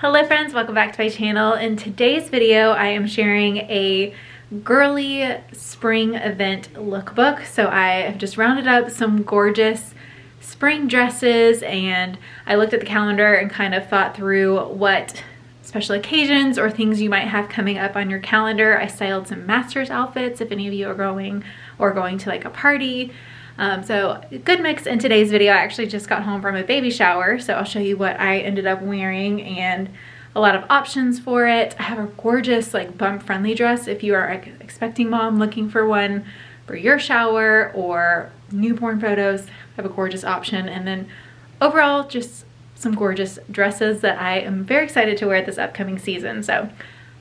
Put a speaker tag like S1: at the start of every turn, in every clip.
S1: Hello friends, welcome back to my channel. In today's video, I am sharing a girly spring event lookbook. So I have just rounded up some gorgeous spring dresses, and I looked at the calendar and kind of thought through what special occasions or things you might have coming up on your calendar. I styled some master's outfits if any of you are going to like a party. So good mix in today's video. I actually just got home from a baby shower, so I'll show you what I ended up wearing and a lot of options for it. I have a gorgeous like bump friendly dress if you are expecting mom looking for one for your shower or newborn photos. I have a gorgeous option, and then overall just some gorgeous dresses that I am very excited to wear this upcoming season. So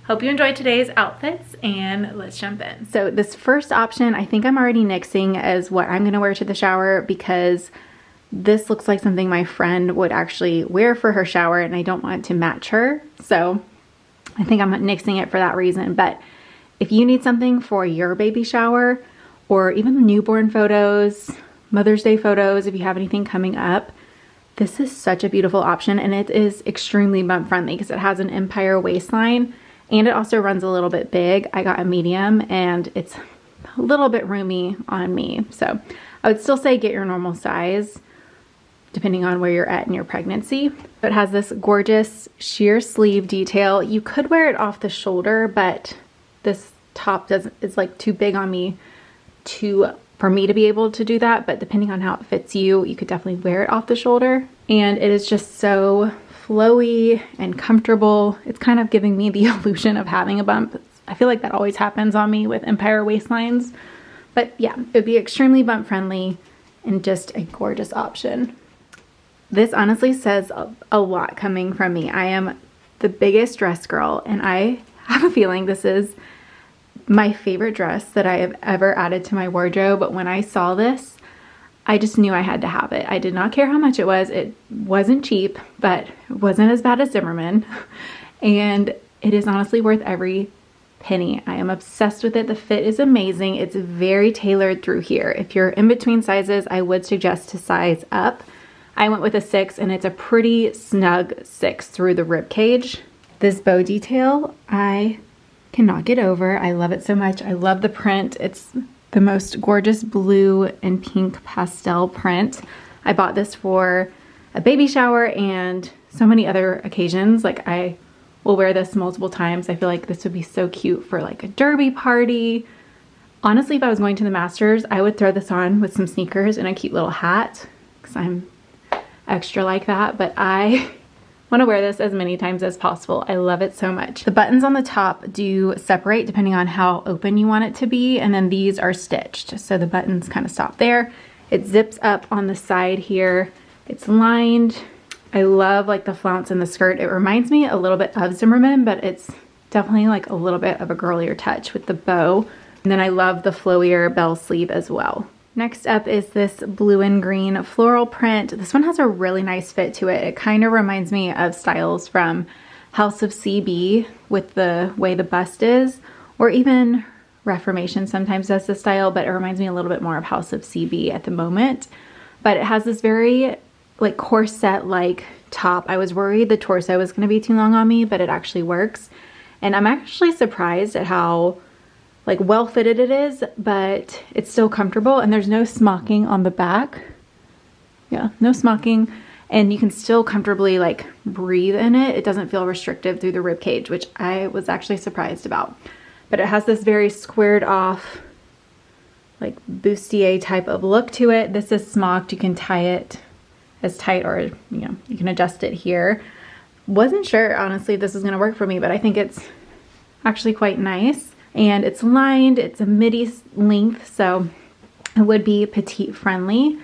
S1: hope you enjoyed today's outfits, and let's jump in. So this first option, I think I'm already nixing as what I'm gonna wear to the shower, because this looks like something my friend would actually wear for her shower, and I don't want to match her. So I think I'm nixing it for that reason. But if you need something for your baby shower, or even newborn photos, Mother's Day photos, if you have anything coming up, this is such a beautiful option, and it is extremely bump friendly because it has an empire waistline. And it also runs a little bit big. I got a medium and it's a little bit roomy on me. So I would still say get your normal size depending on where you're at in your pregnancy. It has this gorgeous sheer sleeve detail. You could wear it off the shoulder, but this top is like too big on me for me to be able to do that. But depending on how it fits you, you could definitely wear it off the shoulder. And it is just so flowy and comfortable. It's kind of giving me the illusion of having a bump. I feel like that always happens on me with empire waistlines. But yeah, it would be extremely bump friendly and just a gorgeous option. This honestly says a lot coming from me. I am the biggest dress girl, and I have a feeling this is my favorite dress that I have ever added to my wardrobe. But when I saw this, I just knew I had to have it. I did not care how much it was. It wasn't cheap, but it wasn't as bad as Zimmerman. And it is honestly worth every penny. I am obsessed with it. The fit is amazing. It's very tailored through here. If you're in between sizes, I would suggest to size up. I went with a 6, and it's a pretty snug 6 through the rib cage. This bow detail, I cannot get over. I love it so much. I love the print. It's the most gorgeous blue and pink pastel print. I bought this for a baby shower and so many other occasions. Like, I will wear this multiple times. I feel like this would be so cute for like a derby party. Honestly, if I was going to the Masters, I would throw this on with some sneakers and a cute little hat because I'm extra like that. But I want to wear this as many times as possible. I love it so much. The buttons on the top do separate depending on how open you want it to be, and then these are stitched, so the buttons kind of stop there. It zips up on the side here. It's lined. I love like the flounce in the skirt. It reminds me a little bit of Zimmerman, but it's definitely like a little bit of a girlier touch with the bow. And then I love the flowier bell sleeve as well. Next up is this blue and green floral print. This one has a really nice fit to it. It kind of reminds me of styles from House of CB with the way the bust is, or even Reformation sometimes does this style, but it reminds me a little bit more of House of CB at the moment. But it has this very like corset-like top. I was worried the torso was going to be too long on me, but it actually works. And I'm actually surprised at how like well fitted it is, but it's still comfortable, and there's no smocking on the back. Yeah, no smocking, and you can still comfortably like breathe in it. It doesn't feel restrictive through the rib cage, which I was actually surprised about. But it has this very squared off like bustier type of look to it. This is smocked. You can tie it as tight, or you know, you can adjust it here. Wasn't sure honestly if this is going to work for me, but I think it's actually quite nice. And it's lined, it's a midi length, so it would be petite friendly.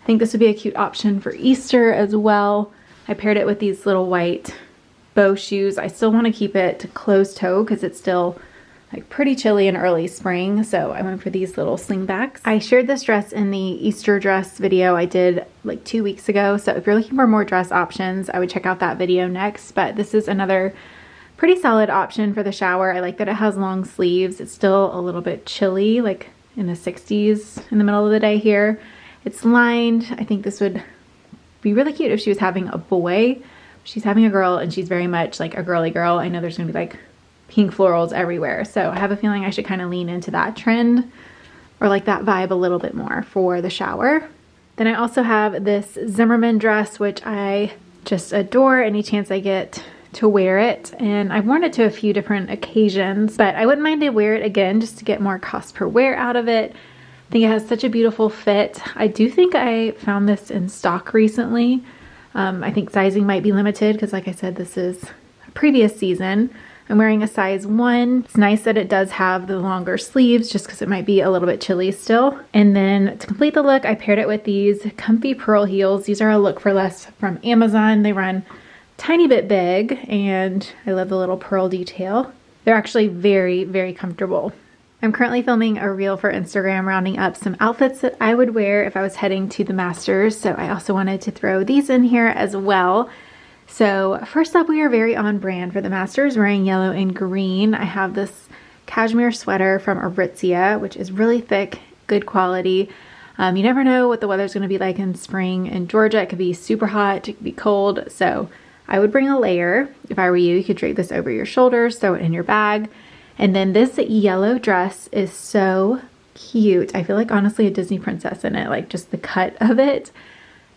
S1: I think this would be a cute option for Easter as well. I paired it with these little white bow shoes. I still want to keep it closed toe because it's still like pretty chilly in early spring, so I went for these little slingbacks. I shared this dress in the Easter dress video I did like 2 weeks ago, so if you're looking for more dress options, I would check out that video next. But this is another pretty solid option for the shower. I like that it has long sleeves. It's still a little bit chilly, like in the 60s in the middle of the day here. It's lined. I think this would be really cute if she was having a boy, she's having a girl and she's very much like a girly girl. I know there's gonna be like pink florals everywhere. So I have a feeling I should kind of lean into that trend or like that vibe a little bit more for the shower. Then I also have this Zimmermann dress, which I just adore any chance I get to wear it. And I've worn it to a few different occasions, but I wouldn't mind to wear it again just to get more cost per wear out of it. I think it has such a beautiful fit. I do think I found this in stock recently. I think sizing might be limited because like I said, this is a previous season. I'm wearing a size 1. It's nice that it does have the longer sleeves just because it might be a little bit chilly still. And then to complete the look, I paired it with these comfy pearl heels. These are a Look for Less from Amazon. They run tiny bit big and I love the little pearl detail. They're actually very, very comfortable. I'm currently filming a reel for Instagram rounding up some outfits that I would wear if I was heading to the Masters. So I also wanted to throw these in here as well. So first up, we are very on brand for the Masters, wearing yellow and green. I have this cashmere sweater from Aritzia, which is really thick, good quality. You never know what the weather's gonna be like in spring in Georgia. It could be super hot, it could be cold. So I would bring a layer. If I were you, you could drape this over your shoulders, throw it in your bag. And then this yellow dress is so cute. I feel like honestly a Disney princess in it, like just the cut of it.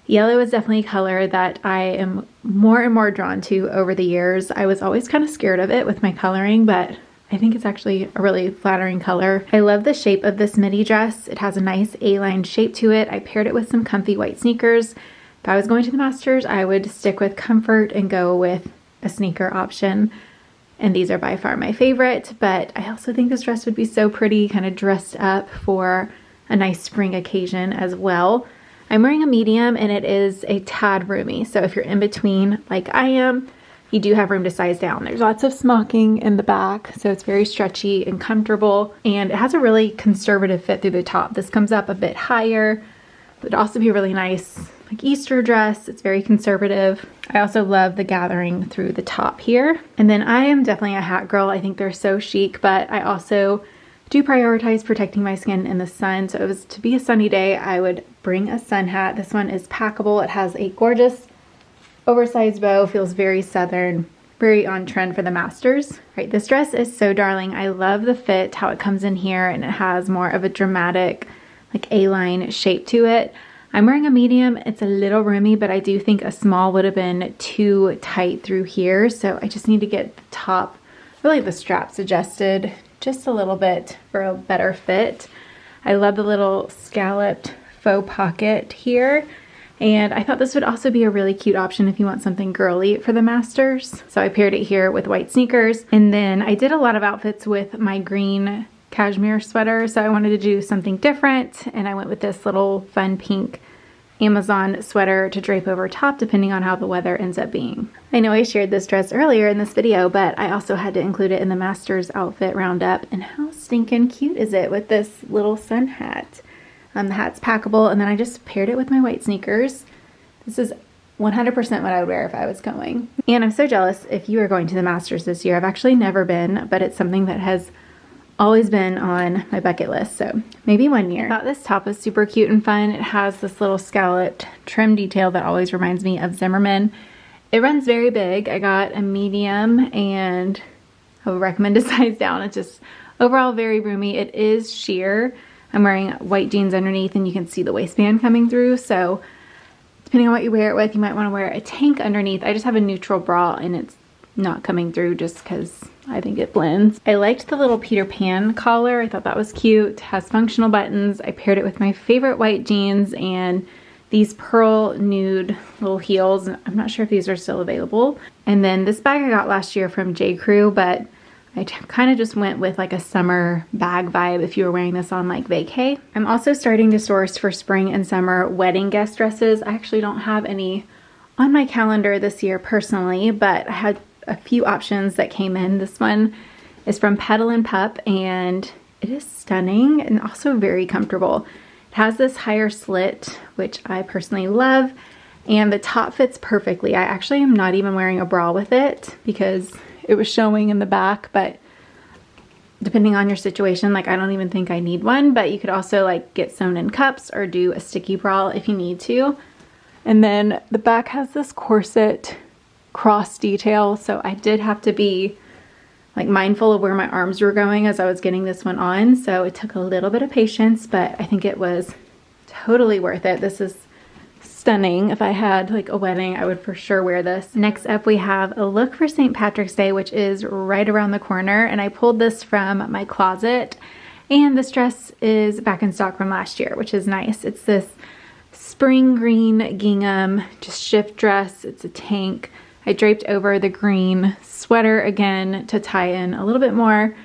S1: Yellow is definitely a color that I am more and more drawn to over the years. I was always kind of scared of it with my coloring, but I think it's actually a really flattering color. I love the shape of this midi dress. It has a nice A-line shape to it. I paired it with some comfy white sneakers. If I was going to the Masters, I would stick with comfort and go with a sneaker option. And these are by far my favorite, but I also think this dress would be so pretty, kind of dressed up for a nice spring occasion as well. I'm wearing a medium and it is a tad roomy. So if you're in between like I am, you do have room to size down. There's lots of smocking in the back, so it's very stretchy and comfortable. And it has a really conservative fit through the top. This comes up a bit higher. It would also be a really nice like Easter dress. It's very conservative. I also love the gathering through the top here. And then I am definitely a hat girl. I think they're so chic, but I also do prioritize protecting my skin in the sun. So if it was to be a sunny day, I would bring a sun hat. This one is packable. It has a gorgeous oversized bow, feels very southern, very on trend for the Masters. Right, this dress is so darling. I love the fit, how it comes in here, and it has more of a dramatic like A-line shape to it. I'm wearing a medium. It's a little roomy, but I do think a small would have been too tight through here. So I just need to get the top, really the straps adjusted just a little bit for a better fit. I love the little scalloped faux pocket here. And I thought this would also be a really cute option if you want something girly for the Masters. So I paired it here with white sneakers. And then I did a lot of outfits with my green cashmere sweater. So I wanted to do something different. And I went with this little fun pink Amazon sweater to drape over top depending on how the weather ends up being. I know I shared this dress earlier in this video, but I also had to include it in the Masters outfit roundup. And how stinking cute is it with this little sun hat? The hat's packable, and then I just paired it with my white sneakers. This is 100% what I would wear if I was going. And I'm so jealous if you are going to the Masters this year. I've actually never been, but it's something that has always been on my bucket list, so maybe one year. I thought this top was super cute and fun. It has this little scalloped trim detail that always reminds me of Zimmermann. It runs very big. I got a medium and I would recommend a size down. It's just overall very roomy. It is sheer. I'm wearing white jeans underneath and you can see the waistband coming through, so depending on what you wear it with, you might want to wear a tank underneath. I just have a neutral bra and it's not coming through just because I think it blends. I liked the little Peter Pan collar. I thought that was cute. It has functional buttons. I paired it with my favorite white jeans and these pearl nude little heels. I'm not sure if these are still available. And then this bag I got last year from J. Crew, but I kind of just went with like a summer bag vibe if you were wearing this on like vacay. I'm also starting to source for spring and summer wedding guest dresses. I actually don't have any on my calendar this year personally, but I had a few options that came in. This one is from Petal Pup and it is stunning and also very comfortable. It has this higher slit, which I personally love, and the top fits perfectly. I actually am not even wearing a bra with it because it was showing in the back, but depending on your situation, like I don't even think I need one, but you could also like get sewn in cups or do a sticky bra if you need to. And then the back has this corset cross detail, so I did have to be like mindful of where my arms were going as I was getting this one on. So it took a little bit of patience, but I think it was totally worth it. This is stunning. If I had like a wedding, I would for sure wear this. Next up, we have a look for St. Patrick's Day, which is right around the corner. And I pulled this from my closet, and this dress is back in stock from last year, which is nice. It's this spring green gingham, just shift dress. It's a tank. I draped over the green sweater again to tie in a little bit more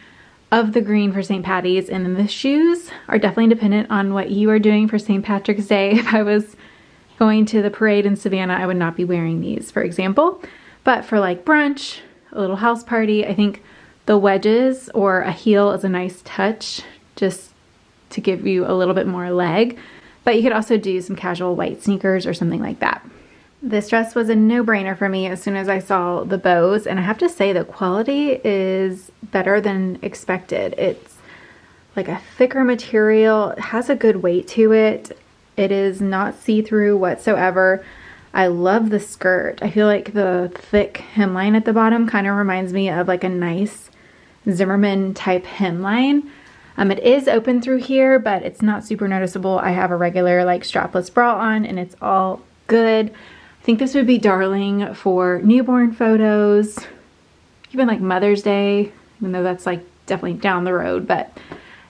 S1: of the green for St. Patty's. And then the shoes are definitely dependent on what you are doing for St. Patrick's Day. If I was going to the parade in Savannah, I would not be wearing these, for example. But for like brunch, a little house party, I think the wedges or a heel is a nice touch just to give you a little bit more leg. But you could also do some casual white sneakers or something like that. This dress was a no-brainer for me as soon as I saw the bows, and I have to say the quality is better than expected. It's like a thicker material, it has a good weight to it. It is not see-through whatsoever. I love the skirt. I feel like the thick hemline at the bottom kind of reminds me of like a nice Zimmerman type hemline. It is open through here, but it's not super noticeable. I have a regular like strapless bra on, and it's all good. I think this would be darling for newborn photos, even like Mother's Day, even though that's like definitely down the road, but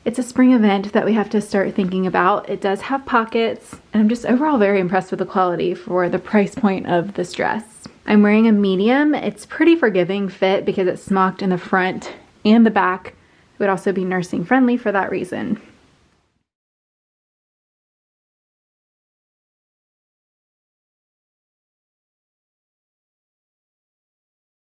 S1: it's a spring event that we have to start thinking about. It does have pockets, and I'm just overall very impressed with the quality for the price point of this dress. I'm wearing a medium. It's pretty forgiving fit because it's smocked in the front and the back. It would also be nursing friendly for that reason.